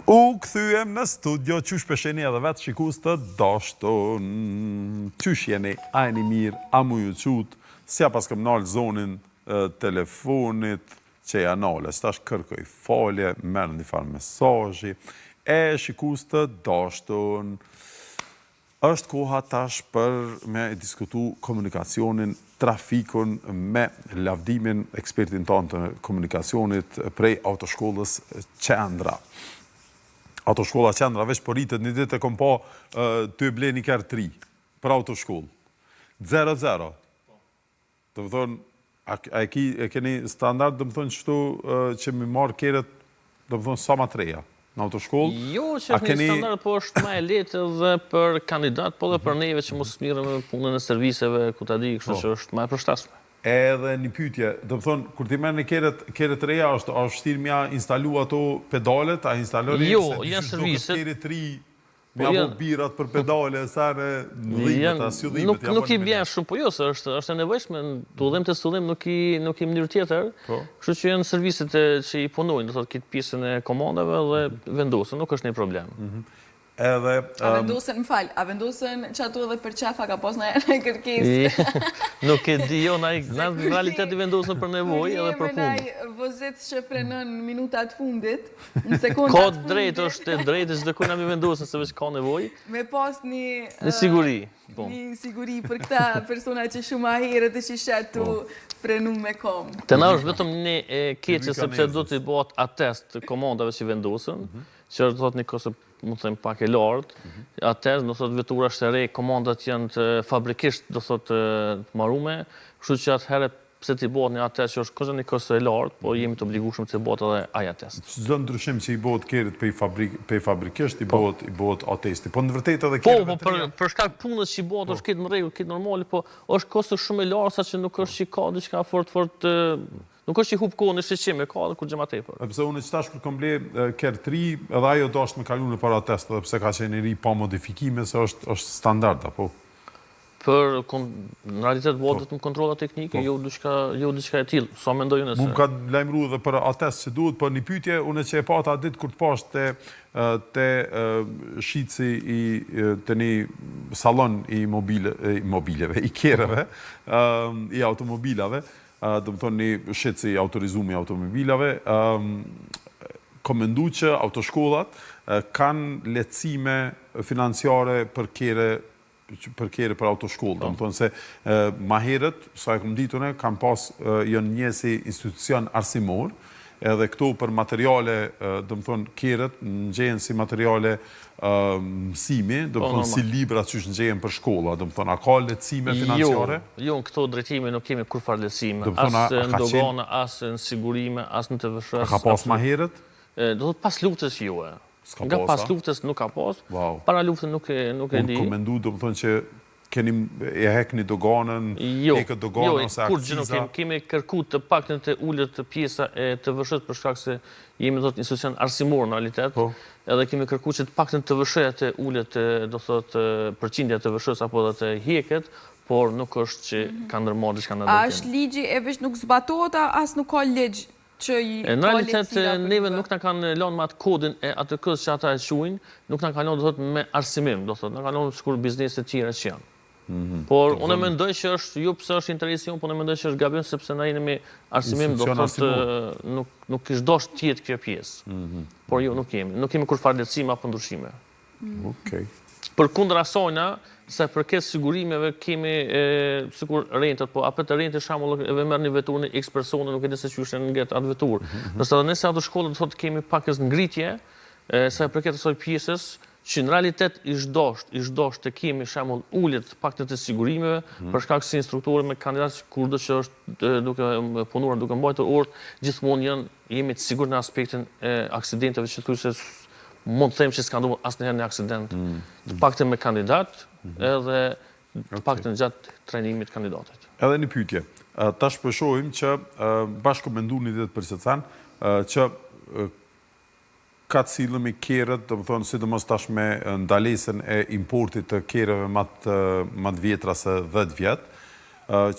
U këthyem në studio, qysh pesheni edhe vetë shikus të dashtën. Qysh jeni, a jeni mirë, a mu ju qutë, si a pas këm nalë zonin telefonit, që ja nalë, stash kërkoj falje, merë një farë mesazhi, shikus të dashtën. Është koha tash për me diskutu komunikacionin, trafikun me lavdimin ekspertin tonë të komunikacionit prej autoshkollës Qendra. Autoshkolla Qendra veç përritet një ditë e kom pa të ble një kërë 3 për autoshkollë. 0-0. Të më thonë, e keni standard, të më thonë qëtu që mi marë keret, të më thonë sa ma 3-ja në autoshkollë. Jo që është një standard, po është ma e letë dhe për kandidat, po dhe për neve që mos mirën në punën e serviseve, ku ta di, kështu që është ma e përshtatshme. Edhe një pytje, do më thonë, kur ti merë në keret reja, është vështirë mja instalu ato pedalet, a instalori? Jo, janë serviset. Keret 3, mja po birat për pedale, sa në dhimet, asjullimet. Nuk i bjen shumë, po jo, se është e nevojshme, të udhem të studhem nuk i mënyrë tjetër, kështu që janë serviset që i punojnë, do thotë kitë pjesën e komandave dhe vendosën, nuk është një problem. A vendosën, më falë, a vendosën që atu edhe për qafa ka pos në e kërkesë? Nuk e di, jo, në realitet i vendosën për nevoj edhe për punë. Në vozit që frenën minutat fundit, në sekundat fundit. Ka drejt, është e drejt, që dhe kujna mi vendosën se veç ka nevoj. Me pas një siguri. Një siguri për këta persona që shumë aherët e që shetu frenu me kom. Të na është vetëm një keqe sepse do të bëhet atest komandave që vendosën, që është thot një kosë më të thëmë pak e lartë, atës, do thot vetura është e re, komandat janë të fabrikisht, do thot të marume, kështu që atëherë pse t'i bëhet një atës që është kështë një kosë e lartë, po jemi të obligushëm të bëhet edhe aj atës. Çdo ndryshim që i bëhet kerit pe fabrikisht, i bëhet atesti, po në vërtet edhe kerit me të reja? Po, për shkak punës që i bëhet, është ketë më rregull, ketë normali, po është kosë shumë e lartë, sa që nuk është që ka diçka fort nuk është që hub kohë në shqeqime, ka dhe kur gjema tepër. Pse unë që tash kur kom ble kërë 3, edhe ajo do është me kalu në para test, edhe pse ka qenë i ri pa modifikime, se është standard, apo? Për, në realitet, bëhet vetëm kontrolla teknike, jo diçka e tillë, sa mendoj unë se. Mu ka lajmëru edhe për atest që duhet, për një pytje, unë që e pata ditë kur të pash të shitësi të një salon i mobileve, i kereve, i automobilave, do më thonë një shqetësi autorizumi automobilave, komendu që autoshkollat kanë lehtësime financiare për kere për autoshkollë. Do më thonë se ma herët, sa e këmë ditune, kam pas jënë njësi institucion arsimor, edhe këto për materiale, do më thonë, keret, në gjenë si materiale mësimi, do më thonë, si libra që është në gjenë për shkolla, do më thonë, a ka lehtësime financiare? Jo, në këto drejtime nuk kemi kur farë lehtësime, asë në dogana, asë në sigurime, asë në të vëshës. A ka pas ma herët? Do të pas luftës jo e. Nga pas luftës nuk ka pas, para luftës nuk e di. Unë komendu, do më thonë që e hekni doganën, hekët doganën ose akciza? Jo, kemi kërku të pak në të ullët të pjesa e të vëshët për shkak se jemi do të institucion arsimor në realitet, edhe kemi kërku që të pak në të vëshët të ullët do thotë përqindja të vëshës apo dhe të heket, por nuk është që ka ndërmarrë diçka në A është ligji e veç nuk zbatohet, as nuk ka ligj që i ka lehtësira? Në realitet, neve nuk në kanë lanë me atë kodin e atë kësë që ata e shuin, nuk në kanë lanë do thotë me arsimim, do thotë, në kanë lanë shkur bizneset tjera që janë. Por unë mendoj që është, jo pëse është interesi unë, por unë mendoj që është gabim, sepse na jemi me arsimim, do thotë, nuk ishtë dosht tjetë kjo pjesë. Por jo, nuk kemi kur farë lehtësime apo ndryshime. Për kundër asojna, se për këtë sigurimeve kemi, sikur rentët, po apet e rentë shamull e merë një vetur në x persone, nuk e di se që është në ngetë atë vetur. Nëse dhe nëse ato shkollë, do thotë kemi pakës ngritje, se për këtë asoj pjesës, që në realitet ishtë dosht të kemi shamull ullit pak të sigurimeve, për shkak si instruktorë me kandidatë kur dhe që është duke punuar, duke mbajtur orë, gjithmonë jemi të sigur në aspektin e aksidenteve që të se mund të them që s'ka ndonë asë njëherë një aksident, të pak të me kandidat, edhe të pak të në gjatë trajnimit kandidatet. Edhe një pytje, ta shpëshojmë që bashkë komendu një ditë për Secan, që ka të cilëm i kerët, do më thonë, sidomos tash me ndalesën e importit të kereve matë vjetra se 10 vjetë,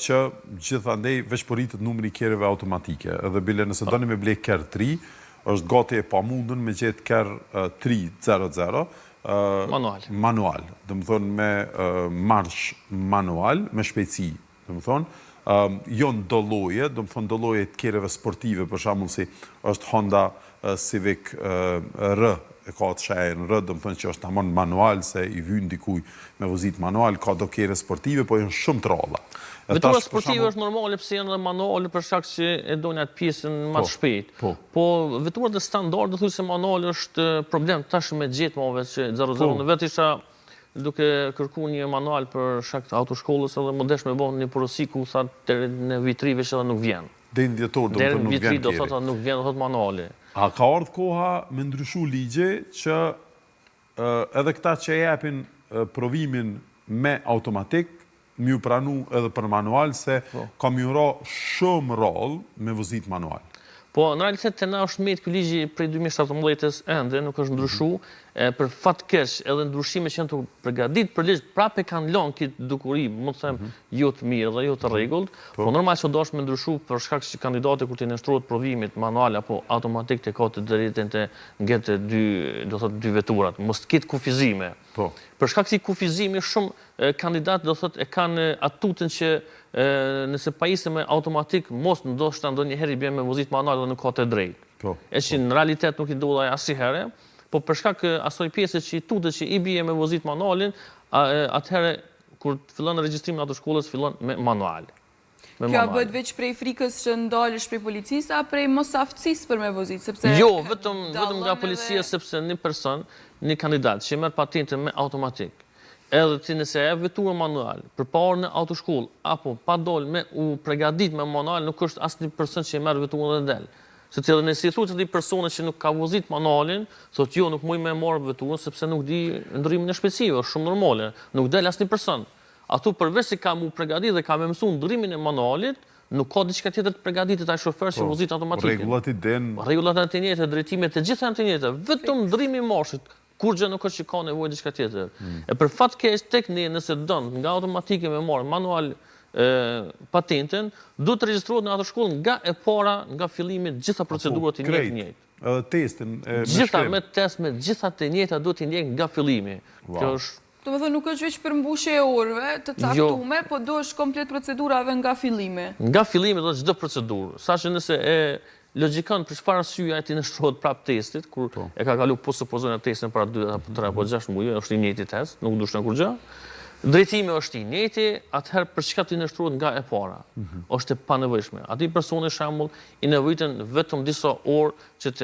që gjithandej veç përritët numri kereve automatike. Edhe bile nëse doni me ble kerë 3, është gati e pamundën me gjetë ker 300 manual. Dhe më thonë me marsh manual, me shpejtësi. Dhe më thonë, jo në do lloje, dhe më thonë do lloje të kereve sportive, për shembull si është Honda Civic R, e ka të shajën R, dhe më thonë që është tamam manual, se i vyn dikuj me vozit manual, ka do kere sportive, po janë shumë të ralla. Vetura sportive është normale pse janë dhe manuale për shkak që e dojnë atë pjesën më të shpejt. Po veturat e standard do thuj se manuale është problem tash me gjetë move që 00 në vetë isha duke kërku një manual për shkak të autoshkollës edhe më desh me bo një porosi ku thatë në vitri veç edhe nuk vjen. Deri në vjetor do të nuk vjen keri. Do thotë nuk vjen, do thotë manuali. A ka ardhur koha me ndryshu ligje që edhe këta që japin provimin me automatik më pranu edhe për manual se ka më ra shumë rol me vozit manual. Po, në realitet të na është metë ky ligji prej 2017-ës ende, nuk është ndryshu, për fat keq edhe ndryshime që janë të përgatit për ligj, prape kanë lënë këtë dukuri, më të them, jo të mirë dhe jo të rregullt, po normal që do është me ndryshu për shkak që kandidati kur të nështrohet provimit manual apo automatik të ka të drejtën të ngjetë dy veturat, mos të ketë kufizime. Për shkak që kufizimi shumë kandidat do thotë e kanë atutën që nëse pajisë me automatik mos ndoshta ndonjëherë i bën me vozit manual dhe nuk ka të drejtë. E që në realitet nuk i duhet asnjëherë, po për shkak asoj pjesë që i tutet që i bie me vozit manualin, atëherë kur fillon regjistrimi në autoshkollës fillon me manual. Kjo bëhet veç prej frikës që ndalesh prej policisë, a prej mos aftësisë për me vozit, sepse jo, vetëm nga policia sepse një person, një kandidat që merr patentën me automatik, edhe ti nëse e vetura manual, përpara në autoshkollë apo pa dol me u përgatit me manual, nuk është asnjë person që e merr veturën dhe del. Se ti edhe nëse i thuhet atij personi që nuk ka vozit manualin, thotë jo, nuk muj me marr veturën sepse nuk di ndryrimin e shpejtësive, është shumë normale, nuk del asnjë person. Ato përveç se ka mu përgatit dhe ka me mësu ndryrimin e manualit, nuk ka diçka tjetër të përgatitit ai shofer që vozit automatike. Rregullat i den. Rregullat e të njëjta, drejtimet të gjitha janë të njëjta, vetëm ndryrimi i marshit. Kur gjë nuk është që ka nevojë diçka tjetër. E për fat keq tek ne nëse don nga automatike me marr manual patentën, duhet të regjistrohet në atë shkollë nga e para, nga fillimi gjitha procedurat i njëjtë. Edhe testin me gjitha me test me gjitha të njëjta duhet i ndjek nga fillimi. Kjo është do të thonë nuk është veç për mbushje e orëve të caktuar, po do është komplet procedurave nga fillimi. Nga fillimi do çdo procedurë. Saqë nëse e logjikon për çfarë arsye ai të nështrohet prap testit, kur e ka kalu po supozojnë testin para 2 apo 3 apo 6 muaj, është i njëjti test, nuk ndryshon kurrë. Drejtimi është i njëjti, atëherë për çka ti nështrohet nga e para? Është e panevojshme. Aty personi shembull i nevojiton vetëm disa orë që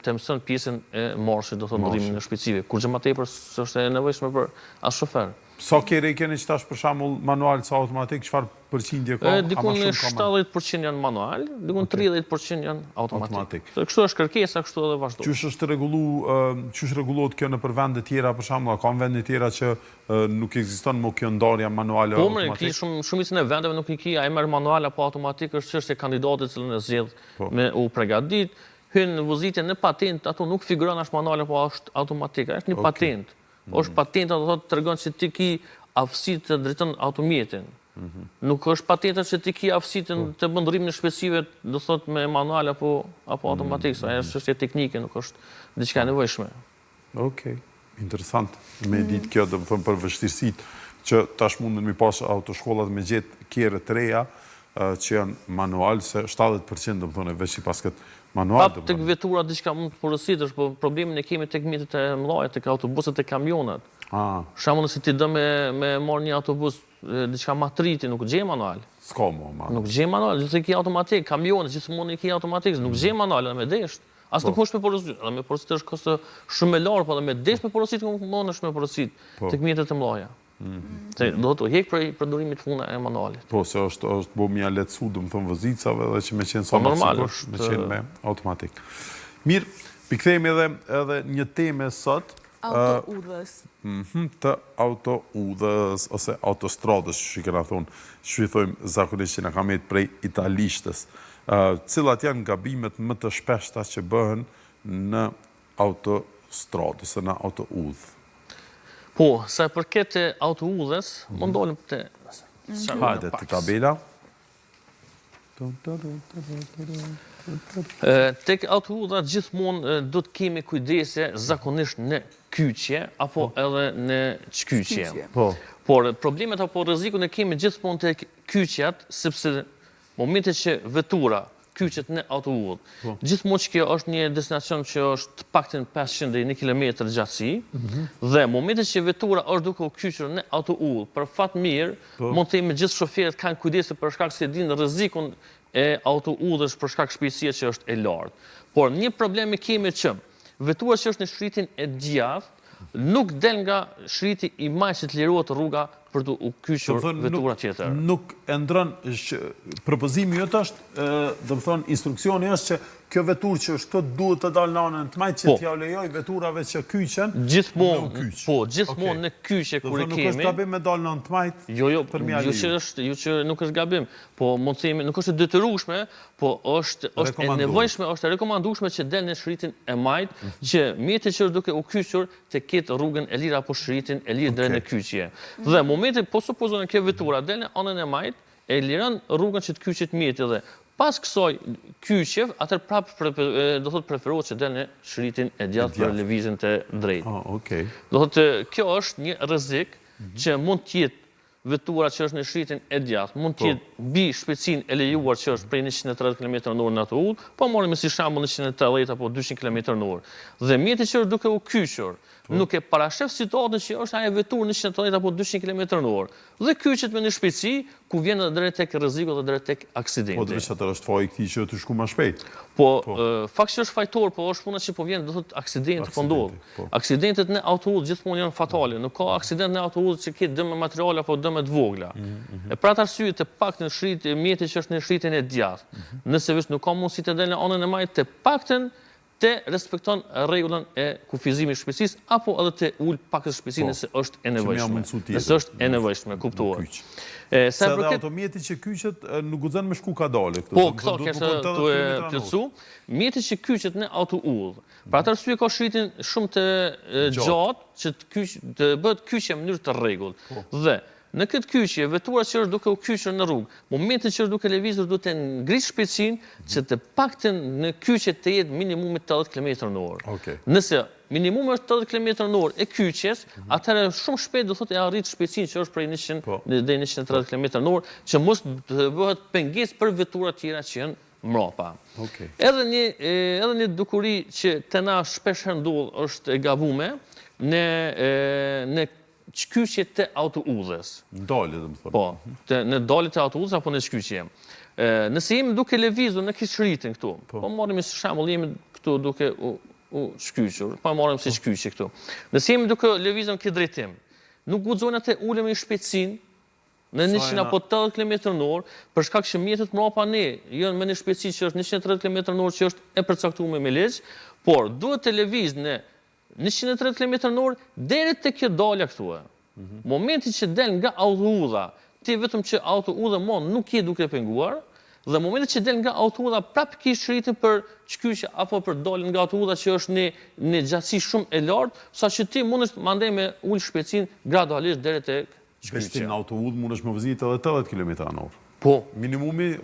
të mëson pjesën e marshit, do thonë ndryrimin e shpejtësive. Kurrë më tepër s'është e nevojshme për as shofer. Sa kere keni që tash për shembull manual sa automatik, çfarë përqindje ka? Dikun 70% janë manual, dikun 30% janë automatik. Kështu është kërkesa, kështu edhe vazhdo. Qysh rregullohet kjo në për vende tjera, për shembull, ka vende tjera që nuk ekziston më kjo ndarja manuale automatik? Po, shumicën e vendeve nuk i ki, ai merr manual apo automatik, është çështje e kandidatit që e zgjedh me u përgatit, hyn në vozitje në patent, ato nuk figuron as manual apo është automatik, është një patent. Është patenta do thotë tregon se ti ki aftësi të drejton automjetin. Nuk është patenta që ti ki aftësi të bën ndryrimin e shpejtësive, do thotë me manual apo automatik, sa është çështje teknike, nuk është diçka e nevojshme. Okej, interesant. Me ditë kjo do të them për vështirësitë që tash mundën mi pas autoshkollat me gjetë kjerë të reja që janë manual, se 70% do të thonë veç sipas këtë manual. Pap tek vetura diçka mund të porositesh, po problemin e kemi tek mjetet e mëdha, tek autobuset e kamionat. Shembull nëse ti do me marr një autobus diçka matriti, nuk gjen manual. S'ka më. Nuk gjen manual, gjithë ki automatik, kamionet gjithmonë i ki automatik, nuk gjen manual edhe me desht. As nuk mund të porosit, edhe me porosit është kosto shumë e lartë, po edhe me desht me porosit nuk mundesh me porosit tek mjetet e mëdha. Do të hek për përdorimit funa e manualit. Po, se është bo mja letësu, do më thëmë vëzicave dhe që me qenë sa më sigur, me qenë me automatik. Mirë, pikthejmë edhe një teme sot. Auto-udhës. Të auto-udhës, ose autostradës, që këna thonë, që i thojmë zakonisht që në kamet prej italishtës. Cilat janë gabimet më të shpeshta që bëhen në autostradës, në auto-udhë? Po, sa e përket e auto-udhës, më ndolim të... Hajde, të tabela. Tek autoudhrat gjithmonë do të kemi kujdese zakonisht në kyqje apo edhe në çkyqje. Por problemet apo rrezikun e kemi gjithmonë tek kyqjat, sepse momentet që vetura kyqet në autoudhë, gjithmonë që kjo është një destinacion që është të paktën 500 deri në 1 kilometër gjatësi, dhe momentet që vetura është duke u kyqur në autoudhë, për fat mirë, mund të themi gjithë shoferët kanë kujdese për shkak se dinë rrezikun e autoudhës për shkak shpejtësie që është e lartë. Por një problem e kemi që vetura që është në shritin e djathtë nuk del nga shriti i majtë që të lirohet rruga për të u kyqur vetura tjetër. Nuk e ndron, propozimi jot është, do të thonë, instruksioni është që kjo veturë që është këtu duhet të dalë në anën të majtë që t'ja lejoj veturave që kyqen. Gjithmonë në kyqje kur e kemi. Nuk është gabim me dalë në anën të majtë. Jo që nuk është gabim, po mund të themi nuk është e detyrueshme, po është e nevojshme, është e rekomandueshme që del në shritin e majtë, që mjeti që është duke u kyqur të ketë rrugën e lirë apo shritin e lirë drejt në kyqje. Dhe momentin po supozojmë kjo vetura del në anën e majtë, e liron rrugën që të kyqet mjeti dhe pas kësaj kyqje, atër prapë do thotë preferohet që del në shritin e djathtë për lëvizjen të drejtë. Do thotë kjo është një rrezik që mund të jetë vetura që është në shritin e djathtë, mund të jetë mbi shpejtësinë e lejuar që është prej 130 km/h në autoudhë, po marrim si shembull 180 apo 200 km/h. Dhe mjeti që është duke u kyqur nuk e parashef situatën që është ajo veturë 180 apo 200 km/h. Dhe kyqet me një shpejtësi ku vjen drejt tek rreziku dhe drejt tek aksidenti. Po veç atë është faji i këtij që të shku më shpejt. Po fakt që është fajtor, po është puna që po vjen do thotë aksidenti po ndodh. Aksidentet në autoudhë gjithmonë janë fatale. Nuk ka aksident në autoudhë që ketë dëm materiale apo dëm të vogla. E për atë arsye të paktën mjeti që është në shritin e djathtë, nëse vetë nuk ka mundësi të dalë në anën e majtë, të paktën të respekton rregullën e kufizimit shpejtësisë apo edhe të ul pak shpejtësinë nëse është e nevojshme. Nëse është e nevojshme, kuptohet. Se edhe automjeti që kyqet nuk guxon me shku kadale këtu. Po, këto kështë të plotsu. Mjeti që kyqet në autoudhë, për atë arsye ka shritin shumë të gjatë që të bëhet kyqje në mënyrë të rregullt. Dhe në këtë kyqje, vetura që është duke u kyqur në rrugë, momentin që është duke lëvizur duhet të ngritë shpejtësinë që të paktën në kyqje të jetë minimumi 80 km/h. Nëse minimumi është 80 km/h e kyqjes, atëherë shumë shpejt do thotë e arrit shpejtësinë që është prej 100 deri në 130 km/h, që mos të bëhet pengesë për vetura tjera që janë mbrapa. Edhe një dukuri që të na shpesh ndodh është e gabuar në çkyqje të autoudhës. Ndalje, do të thonë. Po, në dalje të autoudhës apo në çkyqje. Nëse jemi duke lëvizur në këtë shritin këtu, po marrim si shembull jemi këtu duke u shkyqur, po marrim si shkyqje këtu. Nëse jemi duke lëvizur në këtë drejtim, nuk guxojmë të ulemi shpejtësinë në 100 apo 80 km/h, për shkak që mjetet mbrapa ne janë me një shpejtësi që është 130 km/h që është e përcaktuar me ligj, por duhet të lëviz në 130 km/h deri te kjo dalja këtu. Momenti që del nga autoudha, ti vetëm që autoudha nuk je duke penguar, dhe momenti që del nga autoudha prapë ke shritin për çkyqje apo për daljen nga autoudha që është në gjatësi shumë e lartë, saqë ti mundesh mandej me ul shpejtësinë gradualisht deri tek çkyqja. Në autoudhë mundesh me vëzit edhe 80 km/h. Po. Minimumi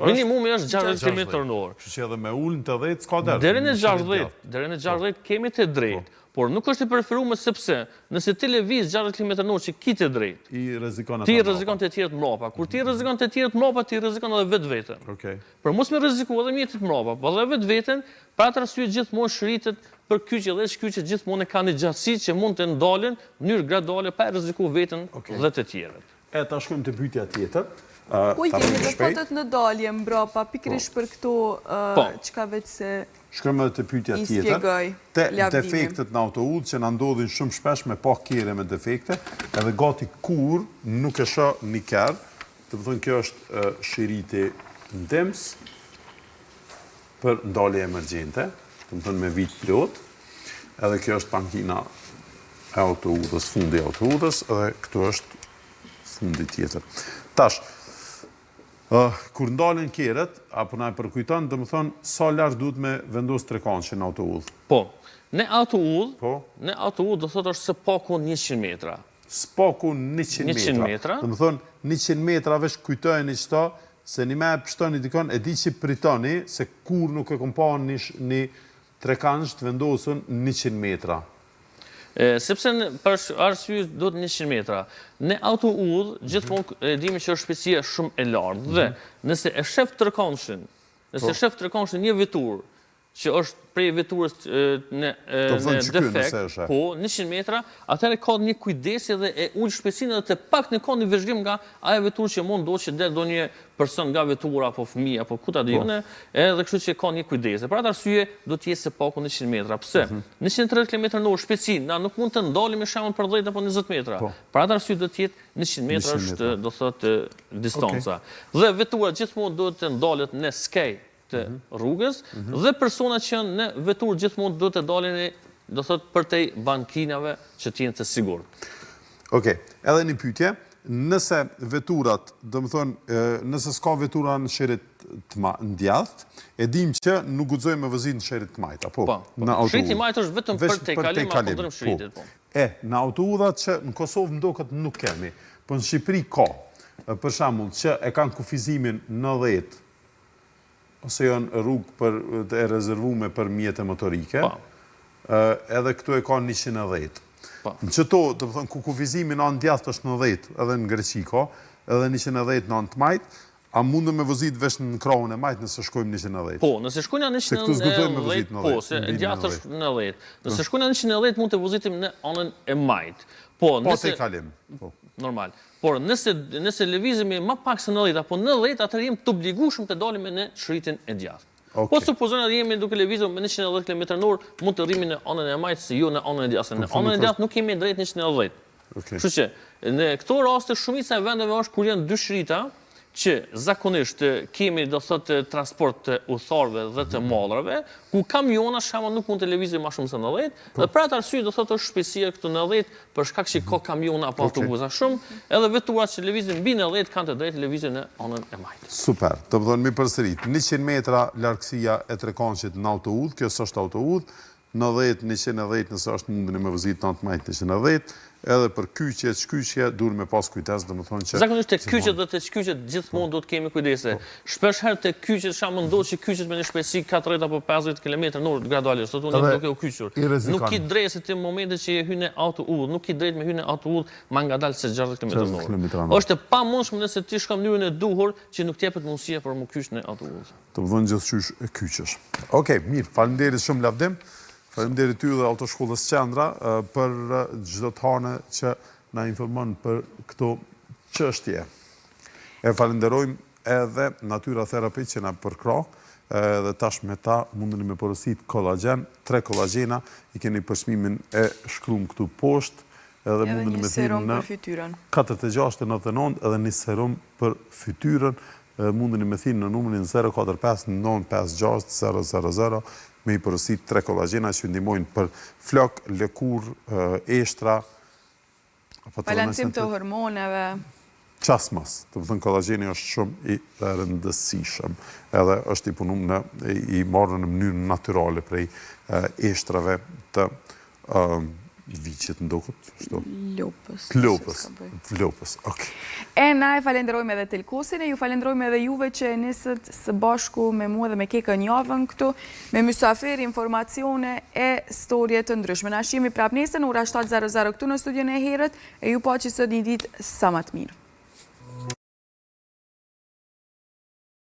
është 60 km/h. Kështu që edhe me ul në 80 s'ka derë. Deri në 60 kemi të drejtë. Por nuk është i preferuar sepse nëse ti lëviz 60 km/h që ki të drejtë, ti rrezikon të tjerët mbrapa. Kur ti rrezikon të tjerët mbrapa, ti rrezikon edhe vetveten. Për mos me rreziku edhe mjetet mbrapa, po edhe vetveten, për atë arsye gjithmonë shritet për kyqje dhe shkyqjet gjithmonë kanë një gjatësi që mund të ndalen në mënyrë graduale pa rrezikuar veten dhe të tjerët. Ta shkojmë te pyetja tjetër. Po jemi të fotot në dalje mbrapa, pikërisht për këto çka vetë se shkojmë edhe te pyetja tjetër. Te defektet në autoudhë që na ndodhin shumë shpesh me pak kere me defekte, edhe gati kur nuk e shoh një kerr, do të thonë kjo është shiriti ndems për ndalje emergjente, do të thonë me vit plot, edhe kjo është pankina e autoudhës, fundi i autoudhës, edhe këtu është fundi tjetër. Tash, kur ndalen kerët, apo na e përkujton, do të thonë sa larg duhet me vendos trekançe në autoudhë. Po. Në autoudhë do thotë është së paku 100 metra. Spaku 100 metra. Do të thonë 100 metra veç kujtojeni çto se një me pështoni dikon, e di që pritoni, se kur nuk e kom pa një trekansh të vendosën 100 metra. Sepse për arsye duhet 100 metra. Në auto-udhë, gjithmonë e dimi që është shpejtësia shumë e lartë. Dhe nëse e shef tërkohshin, një veturë, që është prej veturës në defekt, po 100 metra, atëherë ka një kujdesi dhe e ullë shpejtësinë dhe të pak në ka një vëzhgim nga ajo veturë që mund do që do një person nga vetura, apo fëmijë, apo kuta dijone, edhe kështu që ka një kujdesi. Për atë arsye do të jetë se paku 100 metra. Pse? 130 km/h shpejtësi, na nuk mund të ndalim me shembull për 10 apo 20 metra. Për atë arsye do të jetë 100 metra është, do thotë, distanca. Dhe vetura gjithmonë duhet të ndalet në skej të rrugës, dhe personat që janë në veturë gjithmonë do të dalin, do thot, për te bankinave që t'jenë të sigurt. Okej, edhe një pyetje, nëse veturat, do më thonë, nëse s'ka vetura në shirit të ndjathtë, e dim që nuk guxojmë me vëzit në shirit të majt, apo? Shiriti majt është vetëm për te kalim, apo ndrym shiritit, po. Në autoudhat që në Kosovë mdoket nuk kemi, po në Shqipëri ka, për shembull, që e kanë kufizimin 90 ose janë rrugë e rezervume për mjete motorike, edhe këtu e ka 110. Në qëto, të më thënë, ku kufizimi në anë djathtë është 90, edhe në Greqi ka, edhe 110 në anë të majtë, a mundë me vëzit vesh në krahun e majtë nëse shkojmë 110? Po, nëse shkojmë në 110, po, se djathtë është 90. Nëse shkojmë në 110, mund të vëzitim në anën e majtë. Po, te kalim. Normal. Por nëse lëvizimi më pak se 90 apo 90, atëherë jemi të obligueshëm të dalim në shritin e djathtë. Po supozojmë që jemi duke lëvizur me 110 km/h, mund të rrimi në anën e majtë, se jo në anën e djathtë. Në anën e djathtë nuk kemi drejt 190. Kështu që në këto raste shumica e vendeve është kur janë dy shrita, që zakonisht kemi, do thotë, transport të udhëtarëve dhe të mallrave, ku kamiona shkakton nuk mund të lëvizin më shumë se 90, dhe për atë arsye do thotë është shpejtësia këtu 90 për shkak që ka kamiona apo autobusa shumë, edhe veturat që lëvizin mbi 90 kanë të drejtë lëvizjen në anën e majtë. Super. Do të thonë mi përsërit, 100 metra largësia e trekanshit në autoudhë, kjo s'është autoudhë, 90, 110 nëse është mundën me vëzit në anë të majtë 110, edhe për kyqje, shkyqje, duhet me pas kujdes, dhe më thonë që... Zakonisht të kyqet dhe të shkyqet gjithmonë do të kemi kujdese. Shpesh herë të kyqet, shamë ndodhë që kyqet me një shpejtësi 40 apo 50 km/h gradualisht, sot unë duke u kyqur. Nuk i drejt se të momentet që je hy në autoudhë, nuk i drejt me hy në autoudhë ma ngadalë se 60 km/h. Është e pamundshme nëse ti shka mënyrën e duhur që nuk t'jepet mundësia për mu kyq në autoudhë. Të më thonë gjithçysh e kyqesh. Okej, mirë, faleminderit shumë lavdim. Faleminderit ty dhe Autoshkollës Qendra për çdo të hane që na informon për këto çështje. E falenderojmë edhe Natyra Therapy që na përkrah, dhe tash me ta mundeni me porosit kollagen, 3 kollagena, i keni për çmimin e shkruam këtu poshtë, edhe mundeni me thimë në 4699 edhe një serum për fytyrën, mundeni me thimë në numrin 045 956 000, me i përësit 3 kollagena që ndihmojnë për flok, lëkur, eshtra, balancim të hormoneve. Qasmas, të më thënë kollageni është shumë i rëndësishëm, edhe është i punum i marrë në mënyrë natyrale prej eshtrave të viqit në dokët, Lopës, okej. E na e falenderojmë edhe Telkosin, e ju falenderojmë edhe juve që nisët së bashku me mua dhe me Kekën javën këtu, me mysafir, informacione e storje të ndryshme. Na shihemi prapë nesër në ora 7:00 këtu në studion e Herët, e ju pa që sot një ditë sa më të mirë.